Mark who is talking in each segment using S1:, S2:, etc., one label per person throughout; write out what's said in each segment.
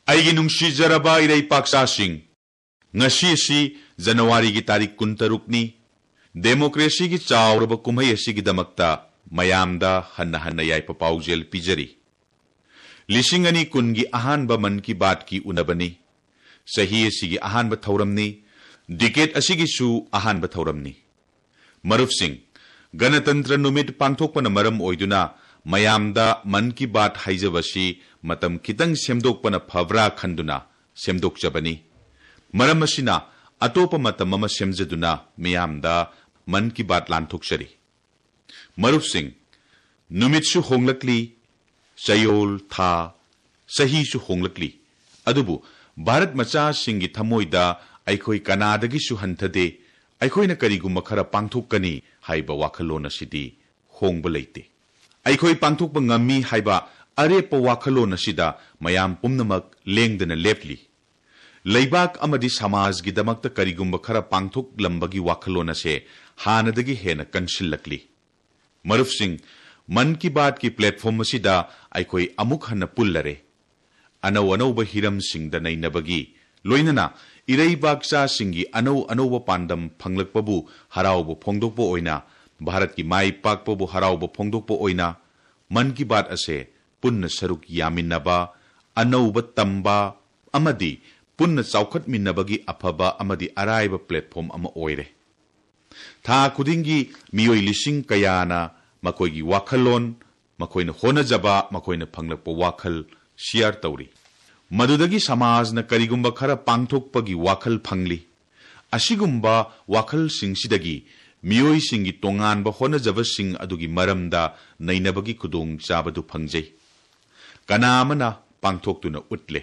S1: ꯑꯩꯒꯤ ꯅꯨꯡꯁꯤꯖꯔꯕ ꯏꯔꯩꯄꯥꯛꯁꯥꯁꯤꯡ, ꯉꯁꯤ ꯑꯁꯤ ꯖꯅꯋꯥꯔꯤꯒꯤ ꯇꯥꯔꯤꯛ 23ꯅꯤ꯫ ꯗꯦꯃꯣꯀ꯭ꯔꯦꯁꯤꯒꯤ ꯆꯥꯎꯔꯕ ꯀꯨꯝꯍꯩ ꯑꯁꯤꯒꯤꯗꯃꯛꯇ ꯃꯌꯥꯝꯗ ꯍꯟꯅ ꯌꯥꯏꯐ ꯄꯥꯎꯖꯦꯜ ꯄꯤꯖꯔꯤ꯫ 2020ꯒꯤ ꯑꯍꯥꯟꯕ ꯃꯟ ꯀꯤ ꯕꯥꯠꯀꯤ ꯎꯅꯕꯅꯤ꯫ ꯆꯍꯤ ꯑꯁꯤꯒꯤ ꯑꯍꯥꯟꯕ ꯊꯧꯔꯝꯅꯤ, ꯗꯤꯀꯦꯠ ꯑꯁꯤꯒꯤꯁꯨ ꯑꯍꯥꯟꯕ ꯊꯧꯔꯝꯅꯤ꯫ ꯃꯔꯨꯞꯁꯤꯡ, ꯒꯅꯇꯟꯇ꯭ꯔ ꯅꯨꯃꯤꯠ ꯄꯥꯡꯊꯣꯛꯄꯅ ꯃꯔꯝ ꯑꯣꯏꯗꯨꯅ ꯃꯌꯥꯝꯗ ꯃꯟ ꯀꯤ ꯕꯥꯠ ꯍꯥꯏꯖꯕꯁꯤ ꯃꯇꯝ ꯈꯤꯇꯪ ꯁꯦꯝꯗꯣꯛꯄꯅ ꯐꯕ꯭ꯔꯥ ꯈꯟꯗꯨꯅ ꯁꯦꯝꯗꯣꯛꯆꯕꯅꯤ꯫ ꯃꯔꯝ ꯑꯁꯤꯅ ꯑꯇꯣꯞꯄ ꯃꯇꯝ ꯑꯃ ꯁꯦꯝꯖꯗꯨꯅ ꯃꯤꯌꯥꯝꯗ ꯃꯟ ꯀꯤ ꯕꯥꯠ ꯂꯥꯟꯊꯣꯛꯆꯔꯤ꯫ ꯃꯔꯨꯞꯁꯤꯡ, ꯅꯨꯃꯤꯠꯁꯨ ꯍꯣꯡꯂꯛꯂꯤ, ꯆꯌꯣꯜ, ꯊꯥ, ꯆꯍꯤꯁꯨ ꯍꯣꯡꯂꯛꯂꯤ, ꯑꯗꯨꯕꯨ ꯚꯥꯔꯠ ꯃꯆꯥꯁꯤꯡꯒꯤ ꯊꯃꯣꯏꯗ ꯑꯩꯈꯣꯏ ꯀꯅꯥꯗꯒꯤꯁꯨ ꯍꯟꯊꯗꯦ, ꯑꯩꯈꯣꯏꯅ ꯀꯔꯤꯒꯨꯝꯕ ꯈꯔ ꯄꯥꯡꯊꯣꯛꯀꯅꯤ ꯍꯥꯏꯕ ꯋꯥꯈꯜꯂꯣꯟ ꯑꯁꯤꯗꯤ ꯍꯣꯡꯕ ꯂꯩꯇꯦ꯫ ꯑꯩꯈꯣꯏ ꯄꯥꯡꯊꯣꯛꯄ ꯉꯝꯃꯤ ꯍꯥꯏꯕ ꯑꯔꯦꯞꯄ ꯋꯥꯈꯜꯂꯣꯟ ꯑꯁꯤꯗ ꯃꯌꯥꯝ ꯄꯨꯝꯅꯃꯛ ꯂꯦꯡꯗꯅ ꯂꯦꯞꯂꯤ꯫ ꯂꯩꯕꯥꯛ ꯑꯃꯗꯤ ꯁꯃꯥꯖꯒꯤꯗꯃꯛꯇ ꯀꯔꯤꯒꯨꯝꯕ ꯈꯔ ꯄꯥꯡꯊꯣꯛꯂꯝꯕꯒꯤ ꯋꯥꯈꯜꯂꯣꯟ ꯑꯁꯦ ꯍꯥꯟꯅꯗꯒꯤ ꯍꯦꯟꯅ ꯀꯟꯁꯤꯜꯂꯛꯂꯤ꯫ ꯃꯔꯨꯞꯁꯤꯡ, ꯃꯟ ꯀꯤ ꯕꯥꯠꯀꯤ ꯄ꯭ꯂꯦꯠꯐꯣꯔꯝ ꯑꯁꯤꯗ ꯑꯩꯈꯣꯏ ꯑꯃꯨꯛ ꯍꯟꯅ ꯄꯨꯜꯂꯔꯦ꯫ ꯑꯅꯧ ꯑꯅꯧꯕ ꯍꯤꯔꯝꯁꯤꯡꯗ ꯅꯩꯅꯕꯒꯤ ꯂꯣꯏꯅꯅ ꯏꯔꯩꯕꯥꯛꯆꯥꯁꯤꯡꯒꯤ ꯑꯅꯧ ꯑꯅꯧꯕ ꯄꯥꯟꯗꯝ ꯐꯪꯂꯛꯄꯕꯨ ꯍꯔꯥꯎꯕ ꯐꯣꯡꯗꯣꯛꯄ ꯑꯣꯏꯅ, ꯚꯥꯔꯠꯀꯤ ꯃꯥꯏ ꯄꯥꯛꯄꯕꯨ ꯍꯔꯥꯎꯕ ꯐꯣꯡꯗꯣꯛꯄ ꯑꯣꯏꯅ ꯃꯟ ꯀꯤ ꯕꯥꯠ ꯑꯁꯦ ꯄꯨꯟꯅ ꯁꯔꯨꯛ ꯌꯥꯃꯤꯟꯅꯕ, ꯑꯅꯧꯕ ꯇꯝꯕ ꯑꯃꯗꯤ ꯄꯨꯟꯅ ꯆꯥꯎꯈꯠꯃꯤꯟꯅꯕꯒꯤ ꯑꯐꯕ ꯑꯃꯗꯤ ꯑꯔꯥꯏꯕ ꯄ꯭ꯂꯦꯠꯐꯣꯔꯝ ꯑꯃ ꯑꯣꯏꯔꯦ꯫ ꯊꯥ ꯈꯨꯗꯤꯡꯒꯤ ꯃꯤꯑꯣꯏ ꯂꯤꯁꯤꯡ ꯀꯌꯥꯅ ꯃꯈꯣꯏꯒꯤ ꯋꯥꯈꯜꯂꯣꯟ, ꯃꯈꯣꯏꯅ ꯍꯣꯠꯅꯖꯕ, ꯃꯈꯣꯏꯅ ꯐꯪꯂꯛꯄ ꯋꯥꯈꯜ ꯁꯤꯌꯔ ꯇꯧꯔꯤ꯫ ꯃꯗꯨꯗꯒꯤ ꯁꯃꯥꯖꯅ ꯀꯔꯤꯒꯨꯝꯕ ꯈꯔ ꯄꯥꯡꯊꯣꯛꯄꯒꯤ ꯋꯥꯈꯜ ꯐꯪꯂꯤ꯫ ꯑꯁꯤꯒꯨꯝꯕ ꯋꯥꯈꯜꯁꯤꯡꯁꯤꯗꯒꯤ ꯃꯤꯑꯣꯏꯁꯤꯡꯒꯤ ꯇꯣꯉꯥꯟꯕ ꯍꯣꯠꯅꯖꯕꯁꯤꯡ ꯑꯗꯨꯒꯤ ꯃꯔꯝꯗ ꯅꯩꯅꯕꯒꯤ ꯈꯨꯗꯣꯡꯆꯥꯕꯗꯨ ꯐꯪꯖꯩ꯫ ꯀꯅꯥ ꯑꯃꯅ ꯄꯥꯡꯊꯣꯛꯇꯨꯅ ꯎꯠꯂꯦ꯫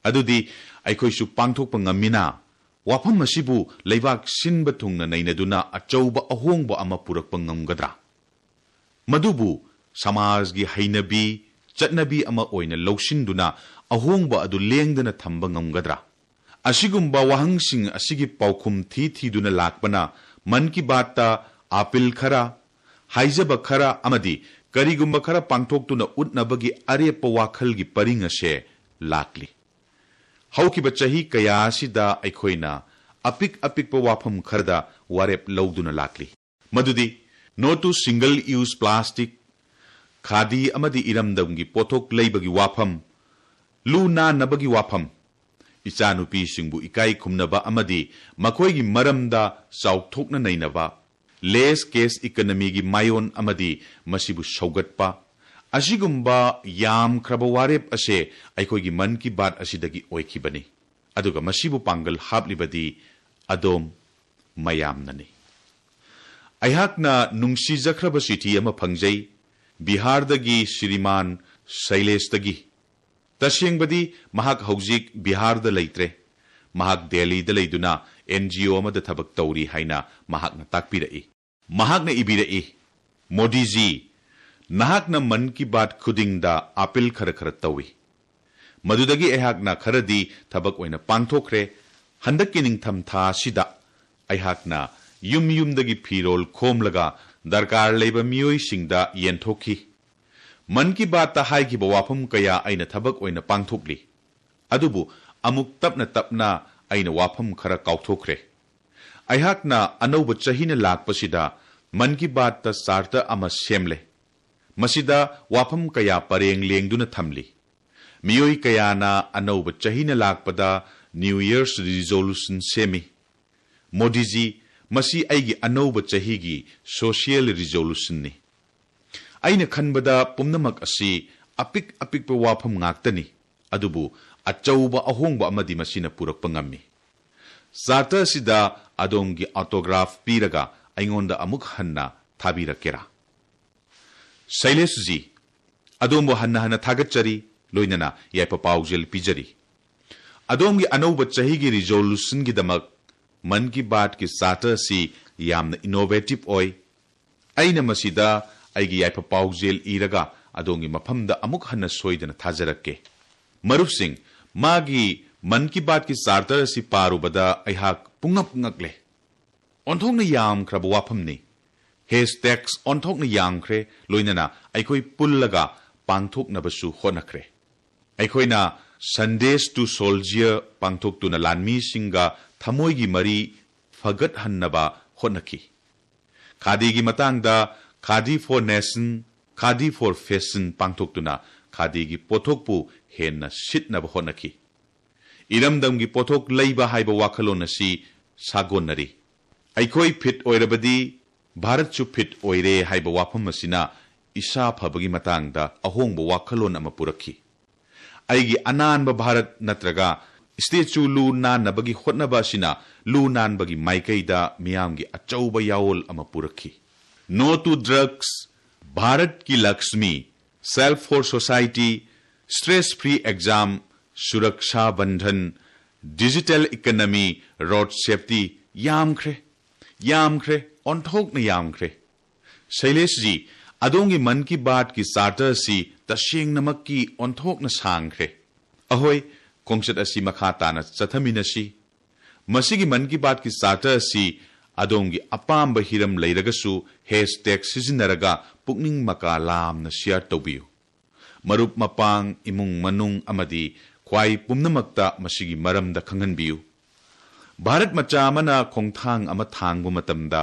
S1: ꯑꯗꯨꯗꯤ ꯑꯩꯈꯣꯏꯁꯨ ꯄꯥꯡꯊꯣꯛꯄ ꯉꯝꯃꯤꯅ꯫ ꯋꯥꯐꯝ ꯑꯁꯤꯕꯨ ꯂꯩꯕꯥꯛ ꯁꯤꯟꯕ ꯊꯨꯡꯅ ꯅꯩꯅꯗꯨꯅ ꯑꯆꯧꯕ ꯑꯍꯣꯡꯕ ꯑꯃ ꯄꯨꯔꯛꯄ ꯉꯝꯒꯗ꯭ꯔꯥ? ꯃꯗꯨꯕꯨ ꯁꯃꯥꯖꯒꯤ ꯍꯩꯅꯕꯤ, ꯆꯠꯅꯕꯤ ꯑꯃ ꯑꯣꯏꯅ ꯂꯧꯁꯤꯟꯗꯨꯅ ꯑꯍꯣꯡꯕ ꯑꯗꯨ ꯂꯦꯡꯗꯅ ꯊꯝꯕ ꯉꯝꯒꯗ꯭ꯔꯥ? ꯑꯁꯤꯒꯨꯝꯕ ꯋꯥꯍꯪꯁꯤꯡ ꯑꯁꯤꯒꯤ ꯄꯥꯎꯈꯨꯝ ꯊꯤꯗꯨꯅ ꯂꯥꯛꯄꯅ ꯃꯟ ꯀꯤ ꯕꯥꯠꯇ ꯑꯥꯄꯤꯜ ꯈꯔ, ꯍꯥꯏꯖꯕ ꯈꯔ ꯑꯃꯗꯤ ꯀꯔꯤꯒꯨꯝꯕ ꯈꯔ ꯄꯥꯡꯊꯣꯛꯇꯨꯅ ꯎꯠꯅꯕꯒꯤ ꯑꯔꯦꯞꯄ ꯋꯥꯈꯜꯒꯤ ꯄꯔꯤꯡ ꯑꯁꯦ ꯂꯥꯛꯂꯤ꯫ ꯍꯧꯈꯤꯕ ꯆꯍꯤ ꯀꯌꯥ ꯑꯁꯤꯗ ꯑꯩꯈꯣꯏꯅ ꯑꯄꯤꯛꯄ ꯋꯥꯐꯝ ꯈꯔꯗ ꯋꯥꯔꯦꯞ ꯂꯧꯗꯨꯅ ꯂꯥꯛꯂꯤ꯫ ꯃꯗꯨꯗꯤ ꯅꯣ ꯇꯨ ꯁꯤꯡꯒꯜ ꯌꯨꯖ ꯄ꯭ꯂꯥꯁꯇꯤꯛ, ꯈꯥꯗꯤ ꯑꯃꯗꯤ ꯏꯔꯝꯗꯝꯒꯤ ꯄꯣꯠꯊꯣꯛ ꯂꯩꯕꯒꯤ ꯋꯥꯐꯝ, ꯂꯨ ꯅꯥꯟꯅꯕꯒꯤ ꯋꯥꯐꯝ, ꯏꯆꯥꯅꯨꯄꯤꯁꯤꯡꯕꯨ ꯏꯀꯥꯏ ꯈꯨꯝꯅꯕ ꯑꯃꯗꯤ ꯃꯈꯣꯏꯒꯤ ꯃꯔꯝꯗ ꯆꯥꯎꯊꯣꯛꯅ ꯅꯩꯅꯕ, ꯂꯦꯁ ꯀꯦꯁ ꯏꯀꯣꯅꯣꯃꯤꯒꯤ ꯃꯥꯌꯣꯟ ꯑꯃꯗꯤ ꯃꯁꯤꯕꯨ ꯁꯧꯒꯠꯄ, ꯑꯁꯤꯒꯨꯝꯕ ꯌꯥꯝꯈ꯭ꯔꯕ ꯋꯥꯔꯦꯞ ꯑꯁꯦ ꯑꯩꯈꯣꯏꯒꯤ ꯃꯟ ꯀꯤ ꯕꯥꯠ ꯑꯁꯤꯗꯒꯤ ꯑꯣꯏꯈꯤꯕꯅꯤ꯫ ꯑꯗꯨꯒ ꯃꯁꯤꯕꯨ ꯄꯥꯡꯒꯜ ꯍꯥꯞꯂꯤꯕꯗꯤ ꯑꯗꯣꯝ ꯃꯌꯥꯝꯅꯅꯤ꯫ ꯑꯩꯍꯥꯛꯅ ꯅꯨꯡꯁꯤꯖꯈ꯭ꯔꯕ ꯆꯤꯊꯤ ꯑꯃ ꯐꯪꯖꯩ ꯕꯤꯍꯥꯔꯗꯒꯤ ꯁ꯭ꯔꯤꯃꯥꯟ ꯁꯩꯂꯦꯁꯇꯒꯤ꯫ ꯇꯁꯦꯡꯕꯗꯤ ꯃꯍꯥꯛ ꯍꯧꯖꯤꯛ ꯕꯤꯍꯥꯔꯗ ꯂꯩꯇ꯭ꯔꯦ꯫ ꯃꯍꯥꯛ ꯗꯦꯜꯂꯤꯗ ꯂꯩꯗꯨꯅ NGO ꯑꯃꯗ ꯊꯕꯛ ꯇꯧꯔꯤ ꯍꯥꯏꯅ ꯃꯍꯥꯛꯅ ꯇꯥꯛꯄꯤꯔꯛꯏ꯫ ꯃꯍꯥꯛꯅ ꯏꯕꯤꯔꯛꯏ, ꯃꯣꯗꯤꯖꯤ, ꯅꯍꯥꯛꯅ ꯃꯟ ꯀꯤ ꯕꯥꯠ ꯈꯨꯗꯤꯡꯗ ꯑꯥꯄꯤꯜ ꯈꯔ ꯇꯧꯏ꯫ ꯃꯗꯨꯗꯒꯤ ꯑꯩꯍꯥꯛꯅ ꯈꯔꯗꯤ ꯊꯕꯛ ꯑꯣꯏꯅ ꯄꯥꯡꯊꯣꯛꯈ꯭ꯔꯦ꯫ ꯍꯟꯗꯛꯀꯤ ꯅꯤꯡꯊꯝ ꯊꯥ ꯑꯁꯤꯗ ꯑꯩꯍꯥꯛꯅ ꯌꯨꯝꯗꯒꯤ ꯐꯤꯔꯣꯜ ꯈꯣꯝꯂꯒ ꯗꯔꯀꯥꯔ ꯂꯩꯕ ꯃꯤꯑꯣꯏꯁꯤꯡꯗ ꯌꯦꯟꯊꯣꯛꯈꯤ꯫ ꯃꯟ ꯀꯤ ꯕꯥꯠꯇ ꯍꯥꯏꯈꯤꯕ ꯋꯥꯐꯝ ꯀꯌꯥ ꯑꯩꯅ ꯊꯕꯛ ꯑꯣꯏꯅ ꯄꯥꯡꯊꯣꯛꯂꯤ꯫ ꯑꯗꯨꯕꯨ ꯑꯃꯨꯛ ꯇꯞꯅ ꯑꯩꯅ ꯋꯥꯐꯝ ꯈꯔ ꯀꯥꯎꯊꯣꯛꯈ꯭ꯔꯦ꯫ ꯑꯩꯍꯥꯛꯅ ꯑꯅꯧꯕ ꯆꯍꯤꯅ ꯂꯥꯛꯄꯁꯤꯗ ꯃꯟ ꯀꯤ ꯕꯥꯠꯇ ꯆꯥꯔꯇꯔ ꯑꯃ ꯁꯦꯝꯂꯦ꯫ ꯃꯁꯤꯗ ꯋꯥꯐꯝ ꯀꯌꯥ ꯄꯔꯦꯡ ꯂꯦꯡꯗꯨꯅ ꯊꯝꯂꯤ꯫ ꯃꯤꯑꯣꯏ ꯀꯌꯥꯅ ꯑꯅꯧꯕ ꯆꯍꯤꯅ ꯂꯥꯛꯄꯗ ꯅ꯭ꯌꯨ ꯌꯔꯁ ꯔꯤꯖꯣꯂꯨꯁꯟ ꯁꯦꯝꯃꯤ꯫ ꯃꯣꯗꯤꯖꯤ, ꯃꯁꯤ ꯑꯩꯒꯤ ꯑꯅꯧꯕ ꯆꯍꯤꯒꯤ ꯁꯣꯁꯤꯌꯦꯜ ꯔꯤꯖꯣꯂꯨꯁꯟꯅꯤ꯫ ꯑꯩꯅ ꯈꯟꯕꯗ ꯄꯨꯝꯅꯃꯛ ꯑꯁꯤ ꯑꯄꯤꯛꯄ ꯋꯥꯐꯝ ꯉꯥꯛꯇꯅꯤ, ꯑꯗꯨꯕꯨ ꯑꯆꯧꯕ ꯑꯍꯣꯡꯕ ꯑꯃꯗꯤ ꯃꯁꯤꯅ ꯄꯨꯔꯛꯄ ꯉꯝꯃꯤ꯫ ꯆꯥꯔꯇꯔ ꯑꯁꯤꯗ ꯑꯗꯣꯝꯒꯤ ꯑꯣꯇꯣꯒ꯭ꯔꯥꯐ ꯄꯤꯔꯒ ꯑꯩꯉꯣꯟꯗ ꯑꯃꯨꯛ ꯍꯟꯅ ꯊꯥꯕꯤꯔꯛꯀꯦꯔꯥ? ꯁꯩꯂꯦꯁꯖꯤ, ꯑꯗꯣꯝꯕꯨ ꯍꯟꯅ ꯊꯥꯒꯠꯆꯔꯤ, ꯂꯣꯏꯅꯅ ꯌꯥꯏꯐ ꯄꯥꯎꯖꯦꯜ ꯄꯤꯖꯔꯤ꯫ ꯑꯗꯣꯝꯒꯤ ꯑꯅꯧꯕ ꯆꯍꯤꯒꯤ ꯔꯤꯖꯣꯂꯨꯁꯟꯒꯤꯗꯃꯛ ꯃꯟ ꯀꯤ ꯕꯥꯠꯀꯤ ꯆꯥꯔꯇꯔ ꯑꯁꯤ ꯌꯥꯝꯅ ꯏꯅꯣꯚꯦꯇꯤꯚ ꯑꯣꯏ꯫ ꯑꯩꯅ ꯃꯁꯤꯗ ꯑꯩꯒꯤ ꯌꯥꯏꯐ ꯄꯥꯎꯖꯦꯜ ꯏꯔꯒ ꯑꯗꯣꯝꯒꯤ ꯃꯐꯝꯗ ꯑꯃꯨꯛ ꯍꯟꯅ ꯁꯣꯏꯗꯅ ꯊꯥꯖꯔꯛꯀꯦ꯫ ꯃꯔꯨꯞꯁꯤꯡ, ꯃꯥꯒꯤ ꯃꯟ ꯀꯤ ꯕꯥꯠꯀꯤ ꯆꯥꯔꯇꯔ ꯑꯁꯤ ꯄꯥꯔꯨꯕꯗ ꯑꯩꯍꯥꯛ ꯄꯨꯡꯉꯛ ꯉꯛꯂꯦ꯫ ꯑꯣꯟꯊꯣꯛꯅ ꯌꯥꯝꯈ꯭ꯔꯕ ꯋꯥꯐꯝꯅꯤ꯫ ꯍꯦꯁꯇꯦꯛꯁ ꯑꯣꯟꯊꯣꯛꯅ ꯌꯥꯝꯈ꯭ꯔꯦ, ꯂꯣꯏꯅꯅ ꯑꯩꯈꯣꯏ ꯄꯨꯜꯂꯒ ꯄꯥꯡꯊꯣꯛꯅꯕꯁꯨ ꯍꯣꯠꯅꯈ꯭ꯔꯦ꯫ ꯑꯩꯈꯣꯏꯅ Sundays to Soldier pangthoktuna lanmisinga thamoigi mari fagathannaba hotnaki. Khadigi matangda Khadi for Nation, Khadi for Fashion pangthoktuna Khadigi pothokpu henna sitnaba hotnaki. Iramdamgi pothok leiba haiba wakhalon asi sagonnari. Aikoi fit oirabadi Bharat chu fit oire haiba wafam asina isa phabagi matangda ahongba wakhalon ama purakhi. Aigi ananba Bharat natraga statue lu nanabagi hotnaba asina lu nanbagi maikaida miyamgi achauba yaol ama purakhi. No to drugs, Bharat ki Lakshmi, Self for Society, Stress Free Exam, Suraksha Bandhan, Digital Economy, Road Safety, Yamkre, onthokna Yamkre. Shailesh ji, adongi man ki baat ki starter si tashing namak ki onthokna sangkre. Ahoy, kongsat asi makhatana chathamina si. Masigi man ki baat ki starter si adongi apamba hiram leiragasu hashtag sizinaraga pukning makalam na share tobiyo. Marup mapang imung manung amadi kwai pumnamakta masigi maramda khanganbiyu. Bharat macha amana khongthang ama thangbu matamda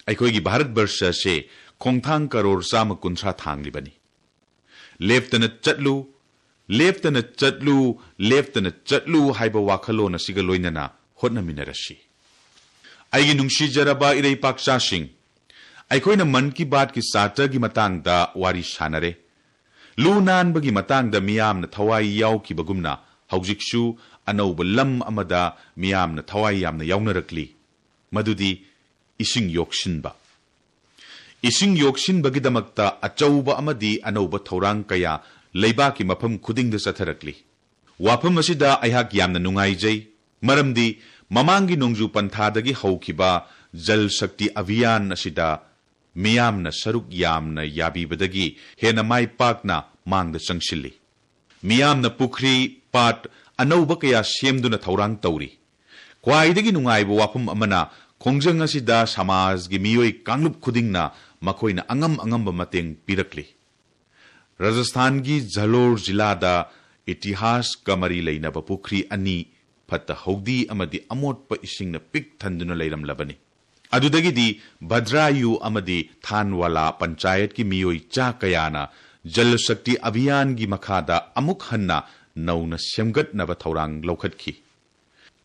S1: aikhoigi Bharat Barsha se khongthang karor sama kunthra thanglibani. Leftana chatlu haiba wakhalona siga loinana hotnaminarashi. Aigi nungshi jaraba irei paksa sing. Aikhoina man ki baat ki starter gi matangda wari sanare. Lu nan bagi matangda miyamna thawai yaw ki bagumna haujikshu anauba lam amada miyamna thawai yamna yawnarakli. Madudi ising yokshinba. Ising yokshin bagi damakta achauba amadi anauba thawrang kaya leiba ki mafam khudingda satharakli. Wafam asida aihak yamna nungaijai. Maramdi Mamangi nongju panthadagi haukiba Jal Shakti Abhiyan asida miyamna saruk yamna yabibadagi hena mai pakna mangda changshili. Miyamna pukri pat anauba kaya semduna thaurang tauri. Kwaidagi nungaiba wafam amana khongjang asida samajgi miyoi kanglup khudingna makoina angamba mateng pirakli. Rajasthan gi Jalore jilada itihas kamari leinaba pukri ani Pata Hogdi amadi amot pa ising na pik thanduna layram labani. Adudagidi Bhadrayu amadi Thanwala Panchayat ki miyoi cha kayana Jal Shakti Abhiyan gi makhada amuk hanna nauna semgat na bathaurang laukhat ki.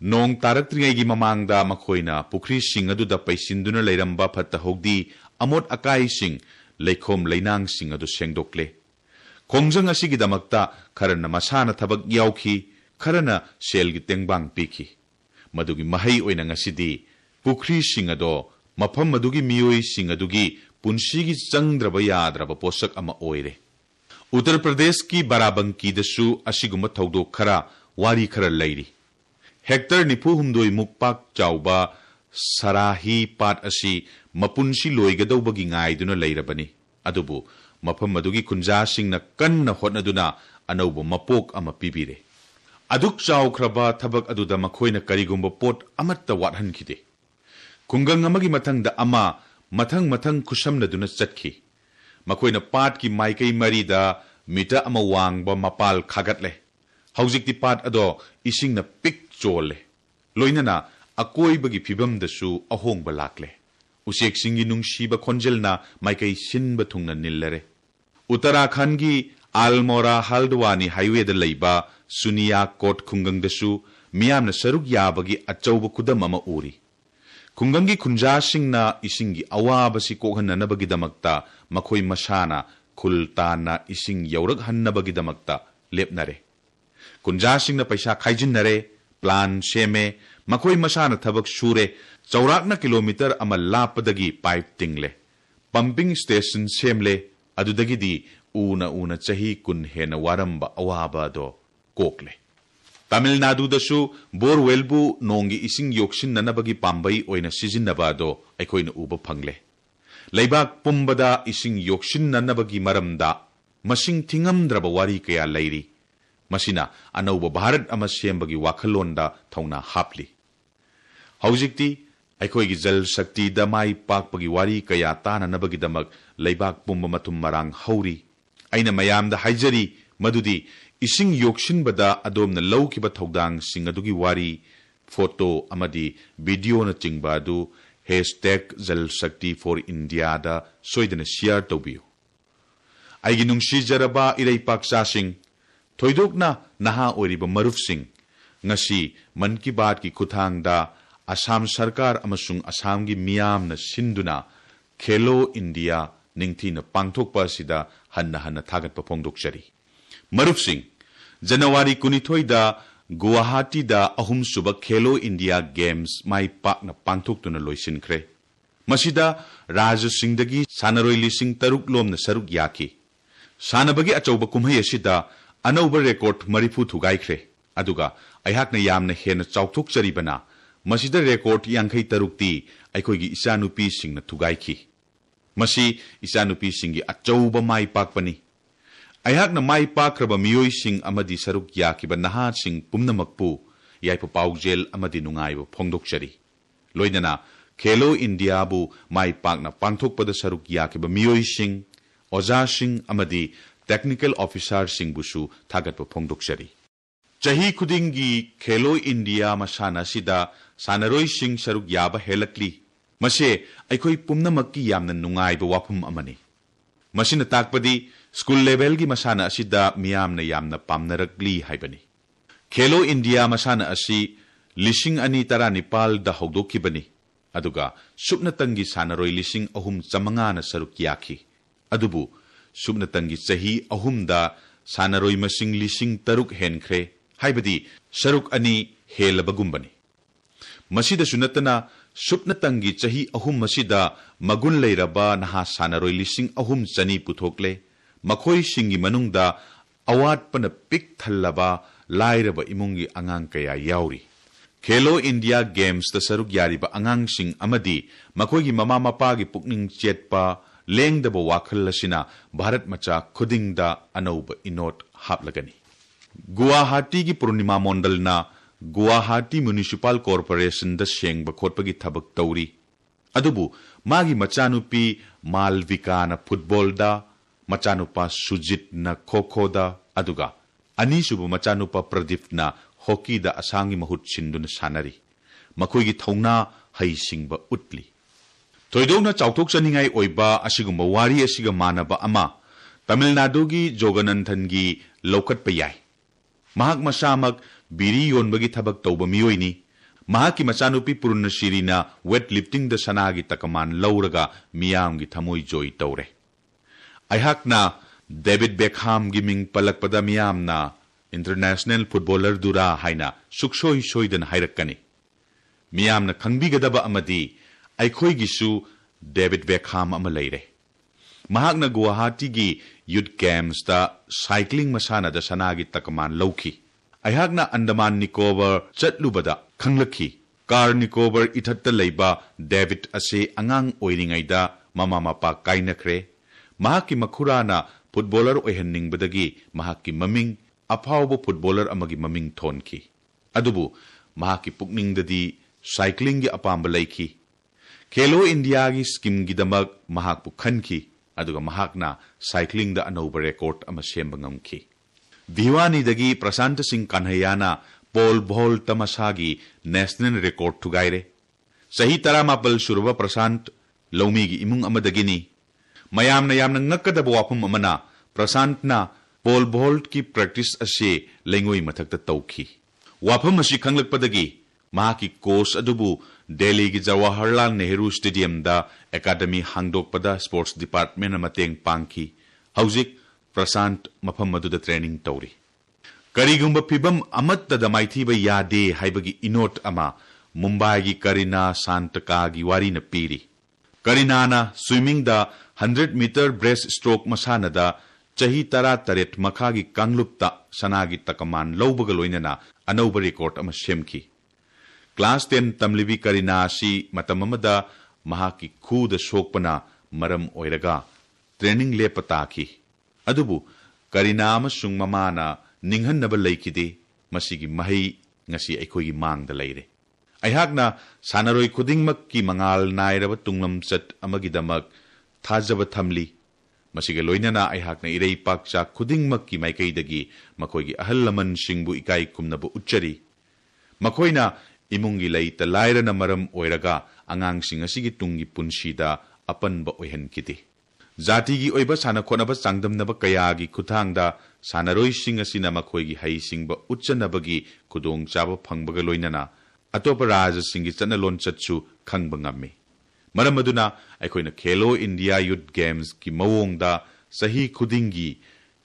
S1: Nong taraktringay gi mamangda makhoina pukri sing aduda paisinduna layramba Pata Hogdi amot akai sing laikhom lainang sing adu sengdokle. Khongjang asigi damakta karana masana thabak yawki Karana selgi tengbang piki. Madugi mahai oina ngasidi pukri singado mafam madugi miyoi singadugi punsigi changdraba yadraba posak ama oire. Uttar Pradesh ki Barabanki dasu asiguma thawdok khara wari khara lairi. Hector nipu humdoi mukpak chauba sarahi pat asi mapunsi loigadawbagi ngaiduna lairabani. Adubu mafam madugi kunja singna kanna hotnaduna anauba mapok ama pibire. Aduk chawkraba thabak aduda makhoina karigumba pot amatta wathankide. Kungang amagi mathangda ama mathang khusamnaduna chatkhi. Makhoina pat ki maikai marida mita ama wangba mapal khagatle. Haujikti pat ado isingna pik chole. Loinana akoibagi phibamdasu ahongba lakle. Usek singi nungsiba khonjelna maikai sinba thungna nillare. Uttarakhand gi Almora Haldwani highway da leiba Sunia Kot Kungang dasu miyamna saruk yabagi achauba kudam ama uri. Kungangi kunja singna isingi awaba si kokhananabagi damakta makhoi masana khultana ising yaurak hannabagi damakta lepnare. Kunja singna paisa khaijin plan sheme makhoi masana thabak sure chaurakna kilometer ama lapadagi pipe tingle. Pumping station semle adudagidi una chahi kun hena waramba awaba do kokle. Tamil Nadu dasu borwelbu nongi ising yokshin nanabagi pambai oina sijinnaba do aikoina uba phangle. Laibak pumbada ising yokshin nanabagi maramda masing thingamdraba wari kaya lairi. Masina anauba Bharat ama sembagi wakhalonda thauna hapli. Haujikti aikoigi Jal Shakti da mai pakpagi wari kaya tananabagi damak laibak pumba matum marang hauri. Aina mayamda haijari madudi ising yokshinbada adomna lawkiba thawdang-sing adugi wari photo amadi video na chingba adu #JalShakti4India da soidana share tawbiyu. Aigi nungsijaraba iraipaksasing thoidokna naha oiriba marufsing ngasi Man Ki Baat ki kuthangda Assam Sarkar amasung Assam gi miyamna sinduna Khelo India ningthina pangthokpa asida hanna thagatpa phongdokchari. Marufsing January 12 da Guwahati da ahum suba Khelo India Games mai pakna pangthoktuna loisinkhre. Masida Raja Singhdagi sanaroi lising taruk lomna saruk yaki. Sanabagi achauba kumhai asida anauba record marifu thugaikre. Aduga ayhakna yamna hena chauthokcharibana masida record yankhai tarukti aikhoigi isanupi singna thugaiki. Masi isanupi singi achauba mai pakpani. Ayhakna mai pakraba miyoi sing amadi saruk yakiba naha sing pumnamakpu yaipa paujel amadi nungaiba phongdokchari. Loidana Khelo India bu mai pakna pangthokpada saruk yakiba miyoi sing oja sing amadi technical officer sing busu thagatpa phongdokchari. Chahi khudingi Khelo India masana sida sanaroi sing saruk yaba helakli. Mase aikhoi pumnamakki yamna nungaiba wafum amani. Masina takpadi school level gi masana asida miyamna yamna pamnarakli haibani. Khelo India masana asi lising ani tara nipal da hogdokibani. Aduga subnatangi sanaroi lising ahum chamangana saruk yaki. Adubu subnatangi chahi ahum da sanaroi masing lising taruk henkre haibadi saruk ani helabagumbani. Masida sunatana subnatangi chahi ahum masida magun leiraba naha sanaroi lising ahum chani puthokle. Makhoi singi manungda awat pana pik thallaba lairaba imungi angang kaya yauri. Khelo India Games ta saruk yariba angang sing amadi makhoigi mama mapagi pukning chetpa lengdaba wakhal lasina Bharat macha khudingda anauba inot haplagani. Guwahati gi Purnima Mondal na Guwahati Municipal Corporation da shengba khotpagi thabak tauri. Adubu magi machanupi Malvika na football da machanupa Sujit na kho da aduga anisubu machanupa Pradip na hockey da asangi mahut sinduna sanari. Makhoigi thauna haisingba utli. Thoidokna chauthok chaningai oiba asigumba wari asiga manaba ama Tamil Nadu gi Jogananthan gi lokatpa yai. Mahak masamak biri yonbagi thabak tauba miyoini. Mahaki machanupi Purnashiri na weightlifting da sanagi takaman lauraga miyamgi thamoi joy taure. Ayhakna David Beckham gi ming palakpada miyamna international footballer dura haina suksoi soidan hairakani. Miyamna khangbigadaba amadi aikhoi gisu David Beckham ama leire. Mahakna Guwahati gi Youth Games da cycling masana da sanagi takaman lauki. Ayhakna Andaman Nicobar chatlubada khanglaki. Car Nicobar ithatta leiba David ase angang oiringaida mama mapa kainakre. Mahaki makhurana footballer oihanningbadagi mahaki maming afaubo footballer amagi maming thonki. Adubu mahaki pukningdadi cycling gi apamba leiki. Khelo India gi scheme gi damak mahakpu khanki. Aduga mahakna cycling da anauba record ama semba ngamki. Bhiwani dagi Prasanta Singh Kanhayana pole vault tamasagi national record thugaire. Sahi taramapal surba Prasant Lomi gi imung amadagini. Mayamna yamna ngakadaba wafum amana Prasantna pole vault ki practice ase lengoi mathakta tauki. Wafum asi khanglakpadagi mahaki course adubu Delhi gi Jawaharlal Nehru Stadium da academy hangdokpada sports department amateng pangki. Haujik Prasant mafam maduda training tauri. Karigumba pibam amatta da maithiba yade haibagi inot ama Mumbai gi Karina Santaka gi wari na piri. Karina na swimming da 100-meter breaststroke masana da chahi tara taret makhagi kanglupta sanagi takaman lawbaga na anauba record ama semki. Class 10 tamlibi Karina si matamamada mahaki khu da sokpana maram oiraga training lepataki. Adubu Karina amasung mamana ninghanaba leikide masigi mahi ngasi aikhoigi mangda leire. Ayhakna sanaroi khudingmak ki mangal nairaba tunglam chat amagidamak thajaba thamli. ꯃꯁꯤꯒ ꯂꯣꯏꯅꯅ ꯑꯩꯍꯥꯛꯅ ꯏꯔꯩꯄꯥꯛꯆꯥ ꯈꯨꯗꯤꯡꯃꯛꯀꯤ ꯃꯥꯏꯀꯩꯗꯒꯤ ꯃꯈꯣꯏꯒꯤ ꯑꯍꯜ ꯂꯃꯟꯁꯤꯡꯕꯨ ꯏꯀꯥꯏ ꯈꯨꯝꯅꯕ ꯎꯠꯆꯔꯤ ꯃꯈꯣꯏꯅ ꯏꯃꯨꯡꯒꯤ ꯂꯩꯇ ꯂꯥꯏꯔꯅ ꯃꯔꯝ ꯑꯣꯏꯔꯒ ꯑꯉꯥꯡꯁꯤꯡ ꯑꯁꯤꯒꯤ ꯇꯨꯡꯒꯤ ꯄꯨꯟꯁꯤꯗ ꯑꯄꯟꯕ ꯑꯣꯏꯍꯟꯈꯤꯗꯦ ꯖꯥꯇꯤꯒꯤ ꯑꯣꯏꯕ ꯁꯥꯟꯅ ꯈꯣꯠꯅꯕ ꯆꯥꯡꯗꯝꯅꯕ ꯀꯌꯥꯒꯤ ꯈꯨꯠꯊꯥꯡꯗ ꯁꯥꯟꯅꯔꯣꯏꯁꯤꯡ ꯑꯁꯤꯅ ꯃꯈꯣꯏꯒꯤ ꯍꯩꯁꯤꯡꯕ ꯎꯠꯆꯅꯕꯒꯤ ꯈꯨꯗꯣꯡꯆꯥꯕ ꯐꯪꯕꯒ ꯂꯣꯏꯅꯅ ꯑꯇꯣꯞꯄ ꯔꯥꯖ꯭ꯌꯁꯤꯡꯒꯤ ꯆꯠꯅꯂꯣꯟꯆꯠꯁꯨ ꯈꯪꯕ ꯉꯝꯃꯤ ꯃꯔꯝ ꯑꯗꯨꯅ ꯑꯩꯈꯣꯏꯅ ꯈꯦꯂꯣ ꯏꯟꯗꯤꯌꯥ ꯌꯨꯠ ꯒꯦꯝꯁꯀꯤ ꯃꯑꯣꯡꯗ ꯆꯍꯤ ꯈꯨꯗꯤꯡꯒꯤ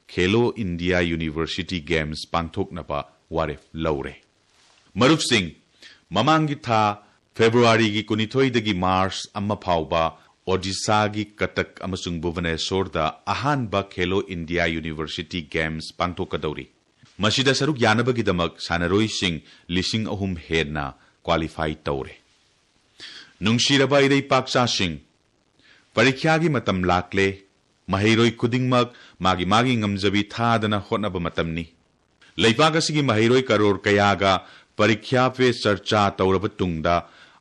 S1: ꯈꯦꯂꯣ ꯏꯟꯗꯤꯌꯥ ꯌꯨꯅꯤꯚꯔꯁꯤꯇꯤ ꯒꯦꯝꯁ ꯄꯥꯡꯊꯣꯛꯅꯕ ꯋꯥꯔꯦꯞ ꯂꯧꯔꯦ ꯃꯔꯨꯞꯁꯤꯡ ꯃꯃꯥꯡꯒꯤ ꯊꯥ ꯐꯦꯕ꯭ꯔꯨꯋꯥꯔꯤꯒꯤ 12ꯗꯒꯤ ꯃꯥꯔꯆ 1 ꯐꯥꯎꯕ ओडिशागी कटक अमसुंग भुवनेश्वरदा अहानबा खेलो इंडिया यूनिवर्सिटी गेम्स पांगथोकदौरी मसिदा सरुक यानबगीदमक सानरोइसिंग 3,000 हेन्ना क्वालिफाई तौरे नुंगसिरबा इरैपाक्चासिंग परीक्षागी मतम लाक्ले महैरोइ खुदिंगमक मागी मागी ngamjabi थादना होटनब मतमनी लैपाक असिगी महैरोइ करोड़ कयागा परीक्षा पे चर्चा तौरब तुंगदा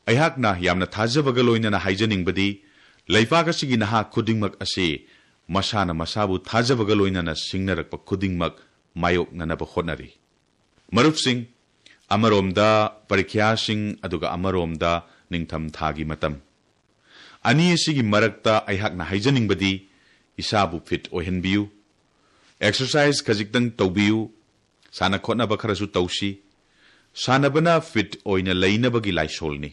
S1: अयहाकना यामना थाजबगा लोइनना हाइजनिंगबदी लैपाक असिगी नहा खुदिंगमक असे मसाना मसाबु थाजबगा लोइनना सिंगनरकप खुदिंगमक मायोकननब होटनरी मरुपसिंग अमरोमदा परीक्षासिंग अदुगा अमरोमदा निंगथम थागी मतम अनि असिगी मरकता अयहाकना हाइजनिंगबदी इसाबु फिट ओहनबियु एक्सरसाइज खजिक्तंग तौबियु साना खोटनब खरसु तौसी सानबना फिट ओइना लैनबगी लाइसोलनी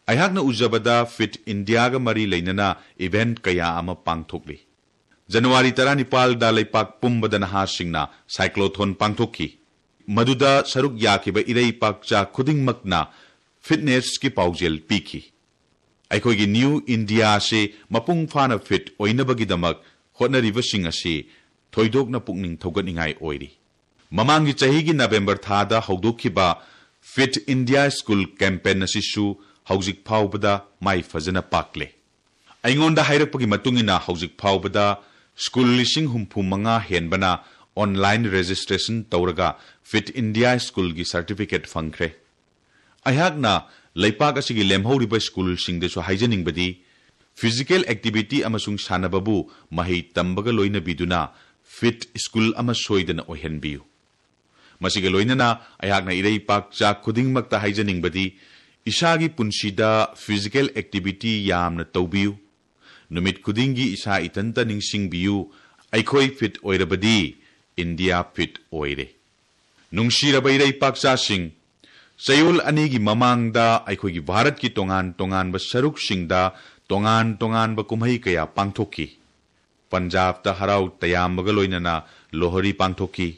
S1: अयहाकना उजबदा फिट इंडियागा मरी लैनना इवेंट कया अमा पांगथोकली जनवरी 19 दा लैपाक पुंबदा नहासिंगना साइक्लोथोन पांगथोकी मदुदा सरुक याखिबा इरैपाकचा खुदिंगमकना फिटनेस की पाउजेल पीखी अखोगी न्यू इंडिया से मपुंग फाना फिट ओइनबगीदमक होटनरिबसिंग असे थोइदोकना पुकनिंग थौगनिंगाई ओइरी ममांगी चहीगी नवेंबर थादा हौदोखिबा फिट इंडिया स्कूल कैंपेन असिसु हौजिक फाउबदा माई फजना पाकले अइंगोंदा हाइरकपगी मतुंगिना हौजिक फाउबदा स्कूल 45 हेनबना ऑनलाइन रजिस्ट्रेशन तौरगा फिट इंडिया स्कूल की सर्टिफिकेट फंखरे अयहाकना लैपाक असिगी लेमहौरिबा स्कूल सिंगदेसु हाइजनिंगबदी फिजिकल एक्टिविटी अमसुंग सानबबु महै तंबगा लोइनबिदुना फिट स्कूल अमा सोइदना ओहनबियु मसिगा लोइनना अयहाकना इरैपाकचा खुदिंगमक्ता हाइजनिंगबदी इसागी पुंसीदा फिजिकल एक्टिविटी यामना तौबियु नुमित खुदिंगी इसा इतंता निंगसिंगबियु अइखोइ फिट ओइरबदी इंडिया फिट ओइरे नुंगसिरबा इरैपाकचासिंग चयोल अनेगी ममांगदा अइखोइगी भारत की तोंगान तोंगानबा सरुकसिंगदा तोंगान तोंगानबा कुमहै कया पांगथोकी पंजाब ता हराउ तयामबगा लोइनना लोहरी पांगथोकी